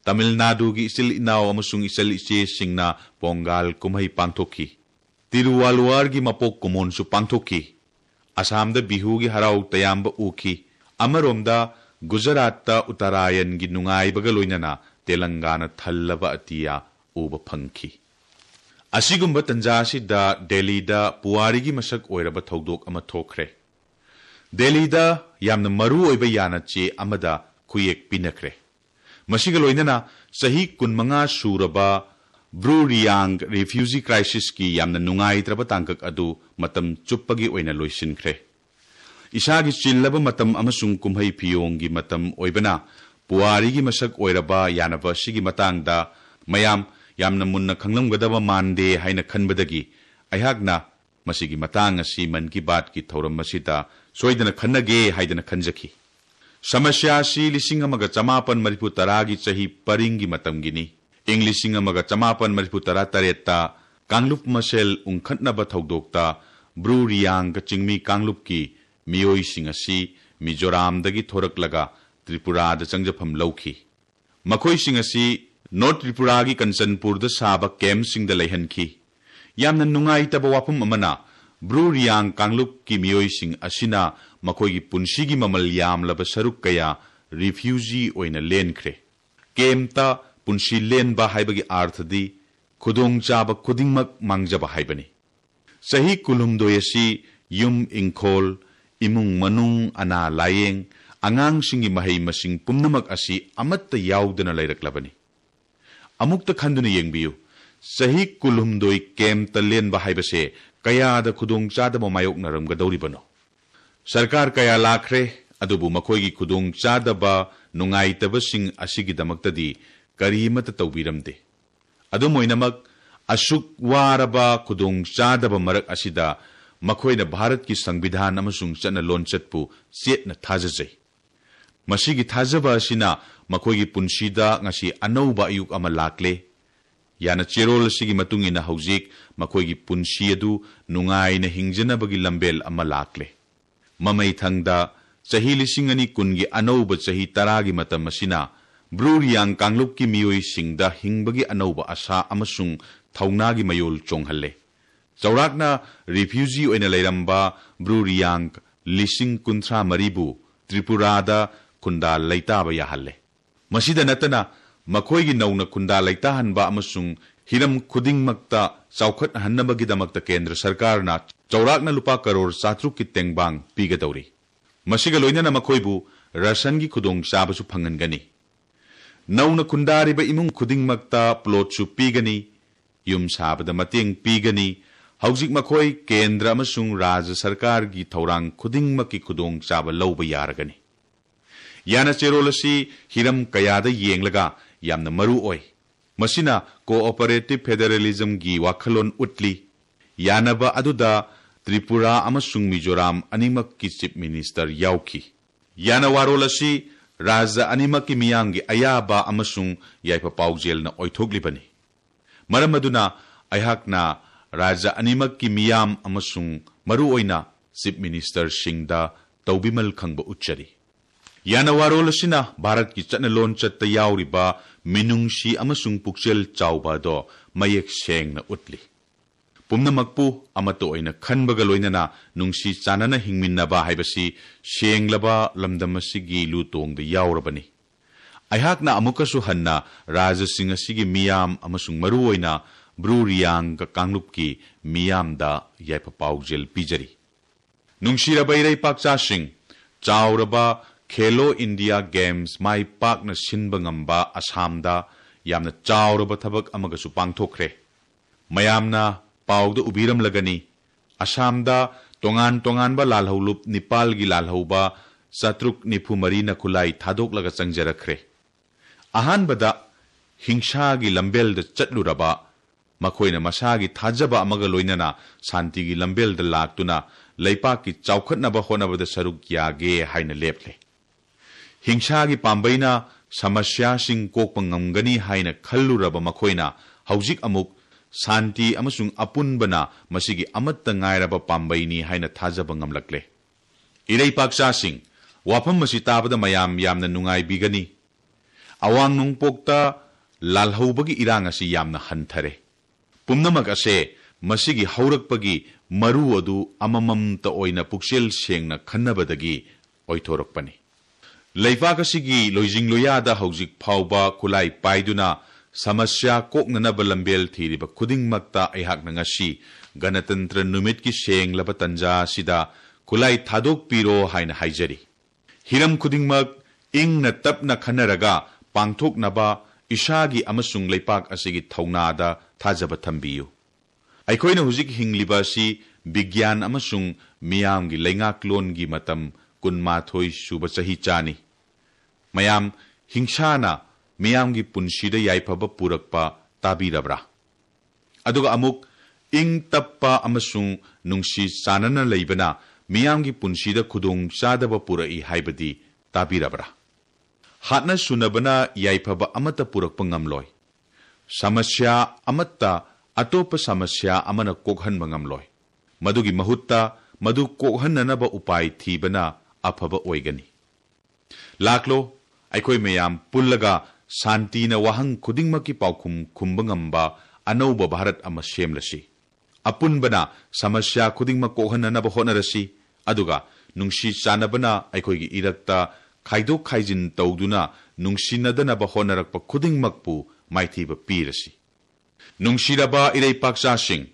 S1: तमिलनाडु की इसिल इनाव अमसुंग इसल इचे सिंगना पोंगाल कुमहै पांगथोकी तिरुवालुवार की मपोक कुमोनसु पांगथोकी असम दा बिहु की हराउ तयामबा उखी अमरोमदा गुजरात ता उत्तरायण की नुंगाइबगा लोइनना तेलंगाना थल्लबा अतिया उबा फंखी असिगुंबा तंजासिदा दिल्लीदा पुवारीगी मसक ओइरबा थौदोक अमा थोखरे दिल्लीदा यामना मरु ओइबा यानाचे अमदा खुयेक पिनखरे मसिगा लोइनना सही 15 सूरबा ब्रू रियांग रिफ्यूजी क्राइसिस की यामना नुंगाइत्रबा तांकक अदु मतम चुप्पगी ओइना लोइसिनखरे इसागी चिल्लबा मतम अमसुंग कुमहै फियोंगी मतम ओइबना पुवारीगी मसक ओइरबा यानबा सिगी मतांगदा मयाम यामना मुन्ना खंगलमगदबा मानदे हाइना खनबदगी अयहाकना मसिगी मतांग असि मन की बात की थौरम मसिदा सोइदना खन्नगे हाइदना खंजखी समस्या सी 1970 की चही परिंगी मतमगिनी इंग 1970 ता कांगलुप मसेल उंखटनबा थौदोकता ब्रू रियांग चिंगमी कांगलुप की मियोइसिंग असि मिजोरामदगी थोरकलगा त्रिपुरादा चंगजफम लौखी मखोइसिंग असि नॉर्थ त्रिपुरा की कंचनपुरदा साबा कैम्पसिंगदा लैहनखी यामना नुंगाइतबा वाफम अमना ब्रू रियांग कांगलुप की मियोइसिंग असिना मखोइगी पुंसीगी ममल यामलबा सरुक कया रिफ्यूजी ओइना लेनख्रे केमता पुंसी लेनबा हाइबगी अर्थदी खुदोंगचाबा खुदिंगमक मांगजबा हाइबनी सही कुलुमदोयसी युम इंखोल इमुंग मनुंग अना लायेंग आंगांगसिंगी महै मसिंग पुमनमक असि अमत्ता याउदना लैरकलबनी अमुक्ता खंदुना येंगबियु सही कुलुमदोय केमता लेनबा हाइबसे कयादा खुदोंगचादबा मायोकनरमगदौरिबनो सरकार कया लाखरे ꯑꯗꯨꯕꯨ ꯃꯈꯣꯏꯒꯤ ꯈꯨꯗꯣꯡ ꯆꯥꯗꯕ ꯅꯨꯡꯉꯥꯏꯇꯕꯁꯤꯡ ꯑꯁꯤꯒꯤꯗꯃꯛꯇꯗꯤ ꯀꯔꯤꯃꯠꯇ ꯇꯧꯕꯤꯔꯝꯗꯦ꯫ ꯑꯗꯨꯝ ꯑꯣꯏꯅꯃꯛ ꯑꯁꯨꯛ ꯋꯥꯔꯕ ꯈꯨꯗꯣꯡ ꯆꯥꯗꯕ ꯃꯔꯛ ꯑꯁꯤꯗ ꯃꯈꯣꯏꯅ ꯚꯥꯔꯠꯀꯤ ꯁꯪꯕꯤꯙꯥꯟ ꯑꯃꯁꯨꯡ ꯆꯠꯅ ꯂꯣꯟꯆꯠꯄꯨ ꯆꯦꯠꯅ ꯊꯥꯖꯖꯩ꯫ ꯃꯁꯤꯒꯤ ꯊꯥꯖꯕ ꯑꯁꯤꯅ ꯃꯈꯣꯏꯒꯤ ꯄꯨꯟꯁꯤꯗ ꯉꯁꯤ ꯑꯅꯧꯕ ꯑꯌꯨꯛ ꯑꯃ ꯂꯥꯛꯂꯦ꯫ ꯌꯥꯅ ꯆꯦꯔꯣꯜ ꯑꯁꯤꯒꯤ ꯃꯇꯨꯡ ꯏꯟꯅ ꯍꯧꯖꯤꯛ ꯃꯈꯣꯏꯒꯤ ꯄꯨꯟꯁꯤ ꯑꯗꯨ ꯅꯨꯡꯉꯥꯏꯅ ꯍꯤꯡꯖꯅꯕꯒꯤ ꯂꯝꯕꯦꯜ ꯑꯃ ꯂꯥꯛꯂꯦ꯫ ꯃꯃꯩꯊꯪꯗ ꯆꯍꯤ 2010ꯒꯤ ꯑꯅꯧꯕ ꯆꯍꯤ 10ꯒꯤ ꯃꯇꯝ ꯑꯁꯤꯅ ꯕ꯭ꯔꯨ ꯔꯤꯌꯥꯡ ꯀꯥꯡꯂꯨꯞꯀꯤ ꯃꯤꯑꯣꯏꯁꯤꯡꯗ ꯍꯤꯡꯕꯒꯤ ꯑꯅꯧꯕ ꯑꯁꯥ ꯑꯃꯁꯨꯡ ꯊꯧꯅꯥꯒꯤ ꯃꯌꯣꯜ ꯆꯣꯡꯍꯜꯂꯦ꯫ ꯆꯥꯎꯔꯥꯛꯅ ꯔꯤꯐ꯭ꯌꯨꯖꯤ ꯑꯣꯏꯅ ꯂꯩꯔꯝꯕ ꯕ꯭ꯔꯨ ꯔꯤꯌꯥꯡ 1,034,000ꯕꯨ ꯇ꯭ꯔꯤꯄꯨꯔꯥꯗ ꯈꯨꯟꯗꯥ ꯂꯩꯇꯥꯕ ꯌꯥꯍꯜꯂꯦ꯫ ꯃꯁꯤꯗ ꯅꯠꯇꯅ ꯃꯈꯣꯏꯒꯤ ꯅꯧꯅ ꯈꯨꯟꯗꯥ ꯂꯩꯇꯥꯍꯟꯕ ꯑꯃꯁꯨꯡ ꯍꯤꯔꯝ ꯈꯨꯗꯤꯡꯃꯛꯇ ꯆꯥꯎꯈꯠꯍꯟꯅꯕꯒꯤꯗꯃꯛꯇ ꯀꯦꯟꯗ꯭ꯔ ꯁꯔꯀꯥꯔꯅ ꯆꯥꯎꯔꯥꯛꯅ ꯂꯨꯄꯥ ꯀꯔꯣꯔ 700ꯀꯤ ꯇꯦꯡꯕꯥꯡ ꯄꯤꯒꯗꯧꯔꯤ꯫ ꯃꯁꯤꯒ ꯂꯣꯏꯅꯅ ꯃꯈꯣꯏꯕꯨ ꯔꯁꯟꯒꯤ ꯈꯨꯗꯣꯡꯆꯥꯕꯁꯨ ꯐꯪꯍꯟꯒꯅꯤ꯫ ꯅꯧꯅ ꯈꯨꯟꯗꯥꯔꯤꯕ ꯏꯃꯨꯡ ꯈꯨꯗꯤꯡꯃꯛꯇ ꯄ꯭ꯂꯣꯠꯁꯨ ꯄꯤꯒꯅꯤ, ꯌꯨꯝ ꯁꯥꯕꯗ ꯃꯇꯦꯡ ꯄꯤꯒꯅꯤ꯫ ꯍꯧꯖꯤꯛ ꯃꯈꯣꯏ ꯀꯦꯟꯗ꯭ꯔ ꯑꯃꯁꯨꯡ ꯔꯥꯖ꯭ꯌ ꯁꯔꯀꯥꯔꯒꯤ ꯊꯧꯔꯥꯡ ꯈꯨꯗꯤꯡꯃꯛꯀꯤ ꯈꯨꯗꯣꯡꯆꯥꯕ ꯂꯧꯕ ꯌꯥꯔꯒꯅꯤ꯫ ꯌꯥꯅ ꯆꯦꯔꯣꯜ ꯑꯁꯤ ꯍꯤꯔꯝ ꯀꯌꯥꯗ ꯌꯦꯡꯂꯒ ꯌꯥꯝꯅ ꯃꯔꯨ ꯑꯣꯏ꯫ ꯃꯁꯤꯅ ꯀꯣꯑꯣꯄꯔꯦꯇꯤꯚ ꯐꯦꯗꯔꯦꯂꯤꯖꯝꯒꯤ ꯋꯥꯈꯜꯂꯣꯟ ꯎꯠꯂꯤ꯫ ꯌꯥꯅꯕ ꯑꯗꯨꯗ ꯇ꯭ꯔꯤꯄꯨꯔꯥ ꯑꯃꯁꯨꯡ ꯃꯤꯖꯣꯔꯥꯝ ꯑꯅꯤꯃꯛꯀꯤ ꯆꯤꯞ ꯃꯤꯅꯤꯁꯇꯔ ꯌꯥꯎꯈꯤ꯫ ꯌꯥꯅ ꯋꯥꯔꯣꯜ ꯑꯁꯤ ꯔꯥꯖ꯭ꯌ ꯑꯅꯤꯃꯛꯀꯤ ꯃꯤꯌꯥꯝꯒꯤ ꯑꯌꯥꯕ ꯑꯃꯁꯨꯡ ꯌꯥꯏꯐ ꯄꯥꯎꯖꯦꯜꯅ ꯑꯣꯏꯊꯣꯛꯂꯤꯕꯅꯤ꯫ ꯃꯔꯝ ꯑꯗꯨꯅ ꯑꯩꯍꯥꯛꯅ ꯔꯥꯖ꯭ꯌ ꯑꯅꯤꯃꯛꯀꯤ ꯃꯤꯌꯥꯝ ꯑꯃꯁꯨꯡ ꯃꯔꯨꯑꯣꯏꯅ ꯆꯤꯞ ꯃꯤꯅꯤꯁꯇꯔꯁꯤꯡꯗ ꯇꯧꯕꯤꯃꯜ ꯈꯪꯕ ꯎꯠꯆꯔꯤ꯫ ꯌꯥꯅ ꯋꯥꯔꯣꯜ ꯑꯁꯤꯅ ꯚꯥꯔꯠꯀꯤ ꯆꯠꯅ ꯂꯣꯟꯆꯠꯇ ꯌꯥꯎꯔꯤꯕ ꯃꯤꯅꯨꯡꯁꯤ ꯑꯃꯁꯨꯡ ꯄꯨꯛꯆꯦꯜ ꯆꯥꯎꯕ ꯑꯗꯣ ꯃꯌꯦꯛ ꯁꯦꯡꯅ ꯎꯠꯂꯤ꯫ ꯄꯨꯝꯅꯃꯛꯄꯨ ꯑꯃꯠꯇ ꯑꯣꯏꯅ ꯈꯟꯕꯒ ꯂꯣꯏꯅꯅ ꯅꯨꯡꯁꯤ ꯆꯥꯟꯅꯅ ꯍꯤꯡꯃꯤꯟꯅꯕ ꯍꯥꯏꯕꯁꯤ ꯁꯦꯡꯂꯕ ꯂꯝꯗꯝ ꯑꯁꯤꯒꯤ ꯂꯨꯇꯣꯡꯗ ꯌꯥꯎꯔꯕꯅꯤ꯫ ꯑꯩꯍꯥꯛꯅ ꯑꯃꯨꯛꯀꯁꯨ ꯍꯟꯅ ꯔꯥꯖ꯭ꯌꯁꯤꯡ ꯑꯁꯤꯒꯤ ꯃꯤꯌꯥꯝ ꯑꯃꯁꯨꯡ ꯃꯔꯨꯑꯣꯏꯅ ꯕ꯭ꯔꯨ ꯔꯤꯌꯥꯡ ꯀꯥꯡꯂꯨꯞꯀꯤ ꯃꯤꯌꯥꯝꯗ ꯌꯥꯏꯐ ꯄꯥꯎꯖꯦꯜ ꯄꯤꯖꯔꯤ꯫ ꯅꯨꯡꯁꯤꯔꯕ ꯏꯔꯩꯄꯥꯛꯆꯥꯁꯤꯡ, ꯆꯥꯎꯔꯕ ꯈꯦꯂꯣ ꯏꯟꯗꯤꯌꯥ ꯒꯦꯝꯁ ꯃꯥꯏ ꯄꯥꯛꯅ ꯁꯤꯟꯕ ꯉꯝꯕ ꯑꯁꯥꯝꯗ ꯌꯥꯝꯅ ꯆꯥꯎꯔꯕ ꯊꯕꯛ ꯑꯃꯒꯁꯨ ꯄꯥꯡꯊꯣꯛꯈ꯭ꯔꯦ꯫ ꯃꯌꯥꯝꯅ ꯄꯥꯎꯗ ꯎꯕꯤꯔꯝꯂꯒꯅꯤ ꯑꯁꯥꯝꯗ ꯇꯣꯉꯥꯟ ꯇꯣꯉꯥꯟꯕ ꯂꯥꯜꯍꯧꯂꯨꯞ 9ꯒꯤ ꯂꯥꯜꯍꯧꯕ 794ꯅ ꯈꯨꯠꯂꯥꯏ ꯊꯥꯗꯣꯛꯂꯒ ꯆꯪꯖꯔꯛꯈ꯭ꯔꯦ꯫ ꯑꯍꯥꯟꯕꯗ ꯍꯤꯡꯁꯥꯒꯤ ꯂꯝꯕꯦꯜꯗ ꯆꯠꯂꯨꯔꯕ ꯃꯈꯣꯏꯅ ꯃꯁꯥꯒꯤ ꯊꯥꯖꯕ ꯑꯃꯒ ꯂꯣꯏꯅꯅ ꯁꯥꯟꯇꯤꯒꯤ ꯂꯝꯕꯦꯜꯗ ꯂꯥꯛꯇꯨꯅ ꯂꯩꯄꯥꯛꯀꯤ ꯆꯥꯎꯈꯠꯅꯕ ꯍꯣꯠꯅꯕꯗ ꯁꯔꯨꯛ ꯌꯥꯒꯦ ꯍꯥꯏꯅ ꯂꯦꯞꯂꯦ꯫ ꯍꯤꯡꯁꯥꯒꯤ ꯄꯥꯝꯕꯩꯅ ꯁꯃꯁ꯭ꯌꯥꯁꯤꯡ ꯀꯣꯛꯄ ꯉꯝꯒꯅꯤ ꯍꯥꯏꯅ ꯈꯜꯂꯨꯔꯕ ꯃꯈꯣꯏꯅ ꯍꯧꯖꯤꯛ ꯑꯃꯨꯛ ꯁꯥꯟꯇꯤ ꯑꯃꯁꯨꯡ ꯑꯄꯨꯟꯕꯅ ꯃꯁꯤꯒꯤ ꯑꯃꯠꯇ ꯉꯥꯏꯔꯕ ꯄꯥꯝꯕꯩꯅꯤ ꯍꯥꯏꯅ ꯊꯥꯖꯕ ꯉꯝꯂꯛꯂꯦ꯫ ꯏꯔꯩꯄꯥꯛꯆꯥꯁꯤꯡ, ꯋꯥꯐꯝ ꯑꯁꯤ ꯇꯥꯕꯗ ꯃꯌꯥꯝ ꯌꯥꯝꯅ ꯅꯨꯡꯉꯥꯏꯕꯤꯒꯅꯤ꯫ ꯑꯋꯥꯡ ꯅꯣꯡꯄꯣꯛꯇ ꯂꯥꯜꯍꯧꯕꯒꯤ ꯏꯔꯥꯡ ꯑꯁꯤ ꯌꯥꯝꯅ ꯍꯟꯊꯔꯦ꯫ ꯄꯨꯝꯅꯃꯛ ꯑꯁꯦ ꯃꯁꯤꯒꯤ ꯍꯧꯔꯛꯄꯒꯤ ꯃꯔꯨ ꯑꯗꯨ ꯑꯃꯃꯝꯇ ꯑꯣꯏꯅ ꯄꯨꯛꯆꯦꯜ ꯁꯦꯡꯅ ꯈꯟꯅꯕꯗꯒꯤ ꯑꯣꯏꯊꯣꯔꯛꯄꯅꯤ꯫ ꯂꯩꯄꯥꯛ ꯑꯁꯤꯒꯤ ꯂꯣꯏꯖꯤꯡ ꯂꯣꯌꯥꯗ ꯍꯧꯖꯤꯛ ꯐꯥꯎꯕ ꯈꯨꯠꯂꯥꯏ ꯄꯥꯏꯗꯨꯅ ꯁꯃꯁ꯭ꯌꯥ ꯀꯣꯛꯅꯅꯕ ꯂꯝꯕꯦꯜ ꯊꯤꯔꯤꯕ ꯈꯨꯗꯤꯡꯃꯛꯇ ꯑꯩꯍꯥꯛꯅ ꯉꯁꯤ ꯒꯅꯇꯟꯇ꯭ꯔ ꯅꯨꯃꯤꯠꯀꯤ ꯁꯦꯡꯂꯕ ꯇꯟꯖꯥ ꯑꯁꯤꯗ ꯈꯨꯠꯂꯥꯏ ꯊꯥꯗꯣꯛꯄꯤꯔꯣ ꯍꯥꯏꯅ ꯍꯥꯏꯖꯔꯤ꯫ ꯍꯤꯔꯝ ꯈꯨꯗꯤꯡꯃꯛ ꯏꯪꯅ ꯇꯞꯅ ꯈꯟꯅꯔꯒ ꯄꯥꯡꯊꯣꯛꯅꯕ ꯏꯁꯥꯒꯤ ꯑꯃꯁꯨꯡ ꯂꯩꯄꯥꯛ ꯑꯁꯤꯒꯤ ꯊꯧꯅꯥꯗ ꯊꯥꯖꯕ ꯊꯝꯕꯤꯌꯨ꯫ ꯑꯩꯈꯣꯏꯅ ꯍꯧꯖꯤꯛ ꯍꯤꯡꯂꯤꯕ ꯑꯁꯤ ꯕꯤꯒ꯭ꯌꯥꯟ ꯑꯃꯁꯨꯡ ꯃꯤꯌꯥꯝꯒꯤ ꯂꯩꯉꯥꯛꯂꯣꯟꯒꯤ ꯃꯇꯝ 12 ꯁꯨꯕ ꯆꯍꯤꯆꯥꯅꯤ꯫ ꯃꯌꯥꯝ, ꯍꯤꯡꯁꯥꯅ ꯃꯤꯌꯥꯝꯒꯤ ꯄꯨꯟꯁꯤꯗ ꯌꯥꯏꯐꯕ ꯄꯨꯔꯛꯄ ꯇꯥꯕꯤꯔꯕ꯭ꯔꯥ? ꯑꯗꯨꯒ ꯑꯃꯨꯛ ꯏꯪ ꯇꯞꯄ ꯑꯃꯁꯨꯡ ꯅꯨꯡꯁꯤ ꯆꯥꯟꯅꯅ ꯂꯩꯕꯅ ꯃꯤꯌꯥꯝꯒꯤ ꯄꯨꯟꯁꯤꯗ ꯈꯨꯗꯣꯡ ꯆꯥꯗꯕ ꯄꯨꯔꯛꯏ ꯍꯥꯏꯕꯗꯤ ꯇꯥꯕꯤꯔꯕ꯭ꯔꯥ? ꯍꯥꯠꯅ ꯁꯨꯅꯕꯅ ꯌꯥꯏꯐꯕ ꯑꯃꯠꯇ ꯄꯨꯔꯛꯄ ꯉꯝꯂꯣꯏ꯫ ꯁꯃꯁ꯭ꯌꯥ ꯑꯃꯠꯇ ꯑꯇꯣꯞꯄ ꯁꯃꯁ꯭ꯌꯥ ꯑꯃꯅ ꯀꯣꯛꯍꯟꯕ ꯉꯝꯂꯣꯏ꯫ ꯃꯗꯨꯒꯤ ꯃꯍꯨꯠꯇ ꯃꯗꯨ ꯀꯣꯛꯍꯟꯅꯅꯕ ꯎꯄꯥꯏ ꯊꯤꯕꯅ ꯑꯐꯕ ꯑꯣꯏꯒꯅꯤ꯫ ꯂꯥꯛꯂꯣ, ꯑꯩꯈꯣꯏ ꯃꯌꯥꯝ ꯄꯨꯜꯂꯒ ꯁꯥꯟꯇꯤꯅ ꯋꯥꯍꯪ ꯈꯨꯗꯤꯡꯃꯛꯀꯤ ꯄꯥꯎꯈꯨꯝ ꯈꯨꯝꯕ ꯉꯝꯕ ꯑꯅꯧꯕ ꯚꯥꯔꯠ ꯑꯃ ꯁꯦꯝꯂꯁꯤ꯫ ꯑꯄꯨꯟꯕꯅ ꯁꯃꯁ꯭ꯌꯥ ꯈꯨꯗꯤꯡꯃꯛ ꯀꯣꯛꯍꯟꯅꯅꯕ ꯍꯣꯠꯅꯔꯁꯤ꯫ ꯑꯗꯨꯒ ꯅꯨꯡꯁꯤ ꯆꯥꯟꯅꯕꯅ ꯑꯩꯈꯣꯏꯒꯤ ꯏꯔꯛꯇ ꯈꯥꯏꯗꯣꯛ ꯈꯥꯏꯖꯤꯟ ꯇꯧꯗꯨꯅ ꯅꯨꯡꯁꯤꯅꯗꯅꯕ ꯍꯣꯠꯅꯔꯛꯄ ꯈꯨꯗꯤꯡꯃꯛꯄꯨ ꯃꯥꯏꯊꯤꯕ ꯄꯤꯔꯁꯤ꯫ ꯅꯨꯡꯁꯤꯔꯕ ꯏꯔꯩꯄꯥꯛꯆꯥꯁꯤꯡ,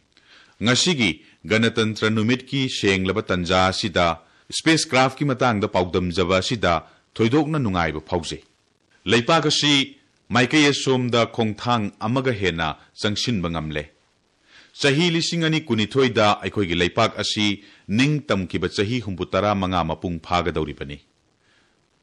S1: ꯉꯁꯤꯒꯤ ꯒꯅꯇꯟꯇ꯭ꯔ ꯅꯨꯃꯤꯠꯀꯤ ꯁꯦꯡꯂꯕ ꯇꯟꯖꯥ ꯑꯁꯤꯗ ꯁ꯭ꯄꯦꯁ ꯀ꯭ꯔꯥꯐꯀꯤ ꯃꯇꯥꯡꯗ ꯄꯥꯎꯗꯝꯖꯕ ꯑꯁꯤꯗ ꯊꯣꯏꯗꯣꯛꯅ ꯅꯨꯡꯉꯥꯏꯕ ꯐꯥꯎꯖꯩ꯫ ꯂꯩꯄꯥꯛ ꯑꯁꯤ ꯃꯥꯏꯀꯩ ꯑꯁꯣꯝꯗ ꯈꯣꯡꯊꯥꯡ ꯑꯃꯒ ꯍꯦꯟꯅ ꯆꯪꯁꯤꯟꯕ ꯉꯝꯂꯦ꯫ ꯆꯍꯤ 2012ꯗ ꯑꯩꯈꯣꯏꯒꯤ ꯂꯩꯄꯥꯛ ꯑꯁꯤ ꯅꯤꯡꯇꯝꯈꯤꯕ ꯆꯍꯤ 35 ꯃꯄꯨꯡ ꯐꯥꯒꯗꯧꯔꯤꯕꯅꯤ꯫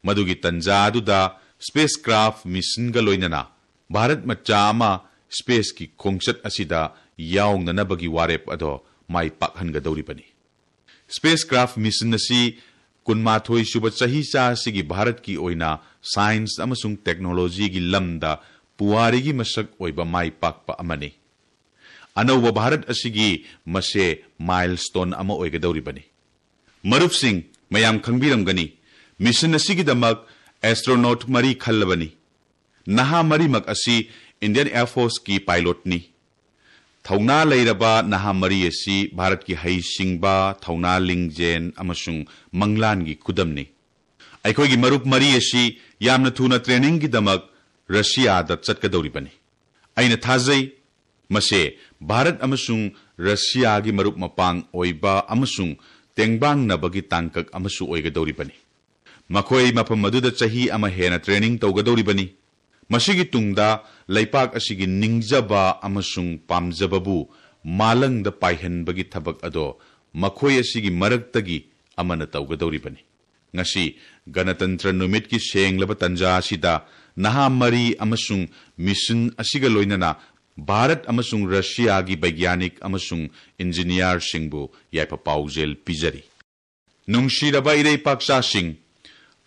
S1: Madugi tanja aduda spacecraft mission ga loinana Bharat macha ama space ki khongchat asida yawngnana bagi warep ado mai pakhan ga dawribani. Spacecraft mission asi kunmathoi suba chahi cha sigi Bharat ki oina science amasung technology gi lamda puwari gi masak oiba mai pakpa amani. Anauba Bharat asigi mase milestone ama oiga dawribani. Maruf Singh mayam khangbiramgani mission asigi damak astronaut mari khallabani. Naha mari mak asi Indian Air Force ki pilot ni. Thauna lairaba naha mari asi Bharat ki hai singba thauna lingjen amasung manglan gi kudam ni. Aikoi gi marup mari asi yamna thuna training gi damak Russia da chatka dawribani. Aina thazai mase Bharat amasung Russia gi marup mapang oiba amasung tengbang na bagi tangkak amasu oiga dawribani. Makhoi mapam maduda chahi ama hena training tawga dawribani. Masigi tungda laipak asigi ningjaba amasung pamjababu malang da paihan bagi thabak ado makhoi asigi maraktagi amana tawga dawribani. Ngasi Ganatantra Numit ki senglaba tanja asida naha mari amasung mission asiga loinana Bharat amasung Russia gi baigyanik amasung engineer singbu yaipa paujel pijari. Nungshiraba irei paksa sing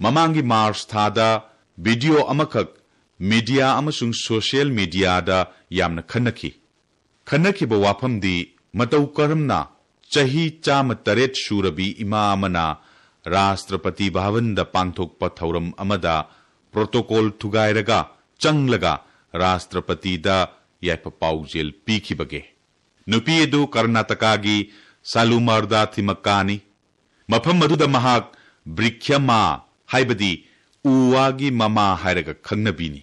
S1: mamangi Mars thada video amakak media amasung social media da yamna khanaki. Khanaki ba wafam di matau karamna chahi chama taret shurabi ima amana Rashtrapati Bhavan da pangthok pathauram amada protocol thugairaga changlaga Rashtrapati da yaipa paujel pikibage. Nupi edu Karnataka gi Salumarda thimakani. Mafam maduda mahak Brikhyama haibadi uwagi mama hairaga khangnabini.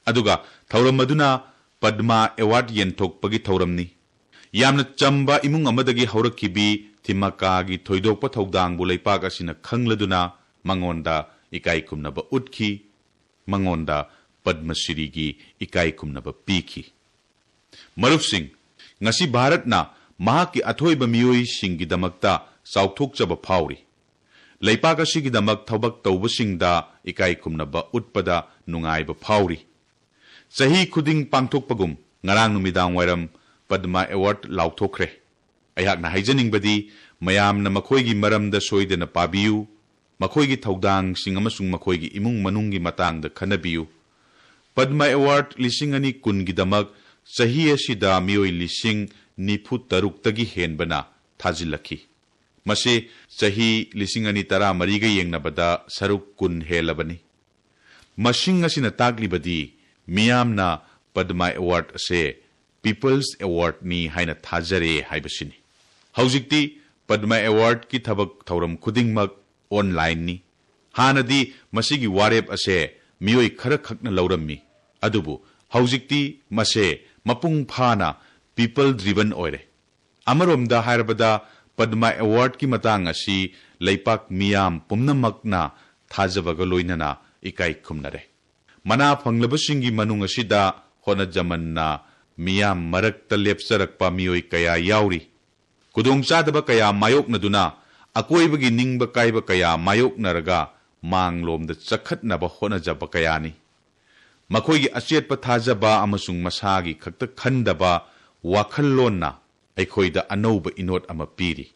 S1: Aduga thauram maduna Padma Award yenthokpagi thauramni. Yamna chamba imung amadagi haurakibi Thimaka gi thoidokpa thaudang bu leipak asina khangladuna mangonda ikai kumnaba utkhi mangonda Padma Shri gi ikai kumnaba pikhi. Maruf Singh ngasi Bharat na mahaki athoiba miyoi singi damakta sauthokchaba phauri. Leipak asigi damak thobak tawbasingda ikai kumnaba utpada nungaiba phauri. Sahi khuding pangthokpagum ngarang numidang wairam Padma Award lauthokre. Ayak na haijaningbadi mayam na makoigi maramda soidena pabiyu makoigi thaudang sing amasung makoigi imung manunggi matangda khanabiyu. Padma Award lisingani kungi damak sahi asida miyoi lising nifu taruktagi henbana thajilaki. Mase sahi lisingani tara mariga yengnabada saruk kun helabani. Masing asina taglibadi miyamna Padma Award ase People's Award ni haina thajare haibasini. Haujikti Padma Award ki thabak thauram khudingmak online ni. Hanadi masigi warep ase miyoi khara khakna laurammi. Adubu haujikti mase mapung phana people driven oire. Amaromda hairabada Padma Award ki matang asi leipak miyam pumnamakna thajabaga loinana ikai khumnare. Mana phanglabasingi manung asida hona jamanna miyam marakta lepsarakpa miyoi kaya yauri. Kudong chadaba kaya mayok na duna akoibagi ningba kaiba kaya mayok naraga manglom da chakhat na ba hona jaba kaya ni. Makoigi achet pa thajaba amasung masagi khakta khandaba wakhallon na aikoida anauba inot ama piri.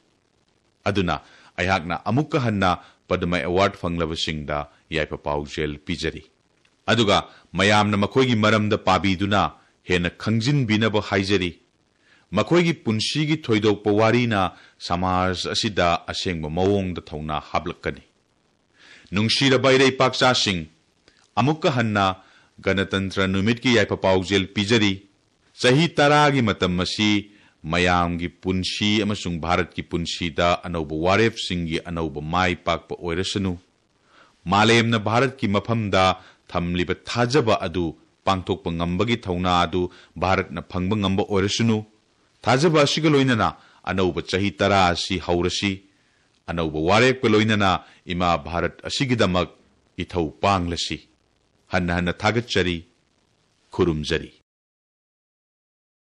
S1: Aduna ayakna amukka hanna Padma Award fanglabasingda yaipa paujel pijari. Aduga mayamna makoigi maramda pabiduna hena khangjin binaba haijari. Makoigi punshigi thoidokpa warina samaj asida asengba mawongda thauna hablakani. Nungshiraba irei paksa sing amukka hanna Ganatantra Numit ki yaipa paujel pijari. Sahi taragi matam masi mayam gi punshi amasung Bharat ki punshi da anauba waref singi anauba mai pakpa oirasanu. Malem na Bharat ki mafam da thamliba thajaba adu pangthokpa ngambagi thauna adu Bharat na phangba ngamba oirasanu. Thajaba asiga loinana anauba chahi tara asi haurasi. Anauba waref ka loinana ima Bharat asigidamak ithau panglasi. Hanna hanna thagatchari khurumjari.